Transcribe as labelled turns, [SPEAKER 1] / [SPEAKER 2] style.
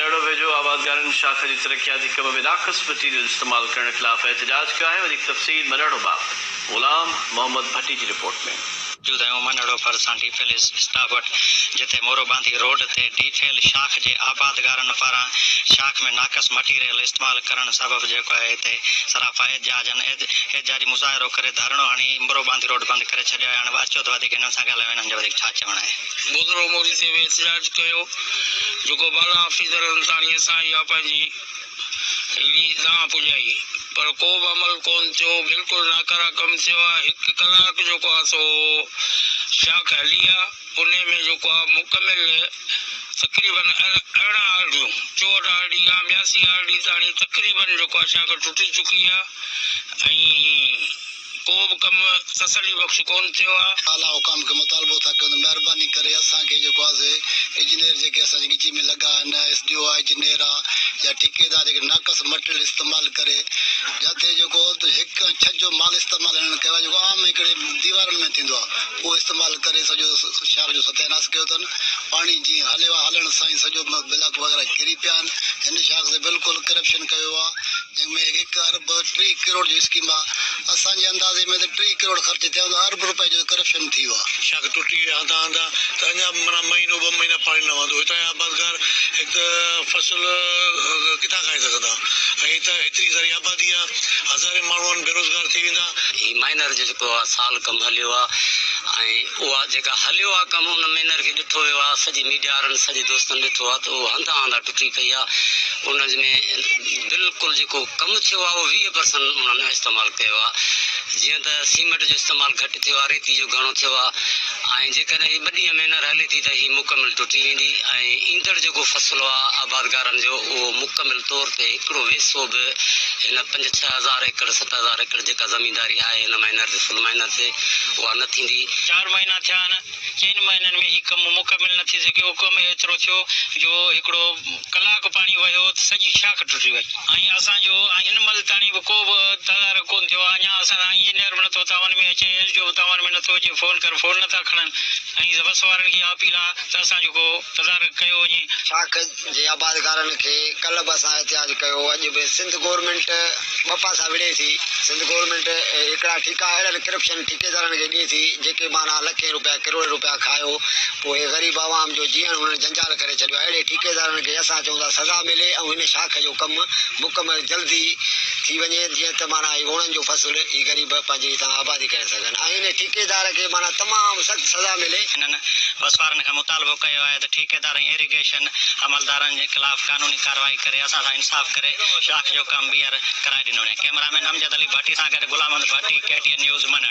[SPEAKER 1] मनेड़ो वेझो आबादगारनि शाख जी तरक्याती कम में नाक़स मटीरियल इस्तेमाल करण खिलाफ एहतजाज कयो आहे। वधीक तफ़सील मनेड़ो बाब गुलाम मोहम्मद भट्टी जी रिपोर्ट में।
[SPEAKER 2] मनेड़ो भरिसां डीफेल स्टाफ वटि जिते मोरोबांदी रोड ते डीफेल शाख जे आबादगारनि पारां शाख में नाक़स मटीरियल इस्तेमाल करण सबब जेको आहे हिते सराफा एहतजाजी मुज़ाहिरो करे धरणो हणी मोरोबांदी रोड बंदि करे छॾियो आहे। हाणे अचो त वधीक हिननि सां ॻाल्हायो, हिननि जो वधीक छा चवणु आहे।
[SPEAKER 3] बुधरो मोरी ते बि एहतजाज कयो जेको बाला ऑफिसरनि ताणी असां इहा पंहिंजी अहिड़ी तव्हां पुॼाई पर को बि अमल कोन थियो, बिल्कुलु नाकारा कमु थियो आहे। हिकु कलाक जेको आहे सो शाख हली आहे, उन में जेको आहे मुकमिल तक़रीबन 18 आरडियूं 64 आरडी या 82 आरडी ताणी तक़रीबन जेको आहे शाख टुटी चुकी आहे ऐं को बि कमु तसली बख़्श कोन थियो आहे।
[SPEAKER 4] आला हुकाम खे मुतालबो था कयूं त महिरबानी करे असांखे जेको आहे इंजीनियर जेके असांजे गिची में लॻा आहिनि, SDO आहे, इंजीनियर आहे या ठेकेदार जेके नाक़स मटीरियल इस्तेमालु करे जिते जेको हिकु छत जो माल इस्तेमालु हिननि कयो आहे जेको आम हिकिड़े दीवारनि में थींदो आहे उहो इस्तेमालु करे सॼो शाख जो सत्यानाश कयो अथनि। पाणी जीअं हलियो आहे हलण सां ई सॼो ब्लॉक वग़ैरह किरी पिया आहिनि। हिन शाख से बिल्कुलु करप्शन कयो आहे जंहिंमें 1 अरब 3 करोड़ जी स्कीम आहे। असांजे अंदाज़े में त 3 करोड़ ख़र्च थियो आहे, अरब रुपए जो करप्शन थी वियो आहे।
[SPEAKER 5] शाख टुटी हंधा हंधा त अञा माना महीनो 2 महीना पाणी न वंदो। हितां जा आबादगार हिकु त फसल किथां खाई सघंदा ऐं त हेतिरी सारी आबादी आहे, हज़ारे माण्हू बेरोज़गार थी वेंदा।
[SPEAKER 2] ही माइनर जो जेको आहे साल कमु हलियो आहे ऐं उहा जेका हलियो आहे कमु उन माइनर खे ॾिठो वियो आहे, सॼी मीडिया वारनि सॼे दोस्तनि ॾिठो आहे त उहो हंधा हंधा टुटी पई आहे। उन में बिल्कुलु जेको कमु थियो आहे उहो 20% उन्हनि इस्तेमालु कयो आहे। जीअं त सीमेंट जो इस्तेमालु घटि थियो आहे, रेती जो घणो थियो आहे ऐं जेकॾहिं हीअ 2 ॾींहं माइनर हले थी त हीअ मुकमिल टुटी वेंदी ऐं ईंदड़ जेको फ़सुलु आहे आबादगारनि जो उहो मुकमिल तौर ते हिकिड़ो हिसो बि हिन 5-6 हज़ार एकड़ 7 हज़ार एकड़ जेका ज़मीनदारी आहे हिन माइनर ते फुल माइनर ते उहा न थींदी। 4 महीना थिया आहिनि, 4 महीननि में हीउ कमु मुकमिल न थी सघियो। कमु एतिरो थियो जो हिकिड़ो कलाक पाणी वहियो त सॼी शाख टुटी वई ऐं असांजो हिन महिल ताणी बि को बि तदारक कोन थियो आहे। अञा असां इंजीनियर बि नथो तव्हां में अचे, SDO बि तव्हां में नथो अचे, फ़ोन कर फ़ोन नथा खणनि ऐं बस वारनि खे अपील आहे त असां जेको तदारक कयो वञे।
[SPEAKER 4] शाख जे आबादगारनि खे कल्ह बि असां एहतजाज कयो। अॼु बि सिंध गवर्नमेंट 2 पासा विढ़े थी। सिंध गवर्नमेंट हिकिड़ा ठीका अहिड़नि करप्शन ठेकेदारनि खे ॾिए थी जेके माना लखें रुपया करोड़ रुपया खायो, पोइ ग़रीब आवाम जो जीअण हुननि जंजाल करे छॾियो। अहिड़े ठेकेदारनि खे असां चऊं था सज़ा मिले ऐं हिन शाख जो कमु मुकमल जल्दी थी वञे जीअं त माना वणनि जो फ़सुलु ही ग़रीब पंहिंजी हितां आबादी करे सघनि ऐं हिन ठेकेदार खे माना तमामु सख़्तु सज़ा मिले।
[SPEAKER 2] हिननि बस वारनि खां मुतालबो कयो आहे त ठेकेदार ऐं इरिगेशन अमलदारनि जे ख़िलाफ़ कानूनी कार्रवाई करे असां सां इंसाफ़ करे शाख जो कमु ॿीहर कराए ॾिनो वञे। कैमरामैन अमजद अली भट्टी सां गॾु गुलाम अहमद भट्टी, KTN न्यूज़ मनेड़ो।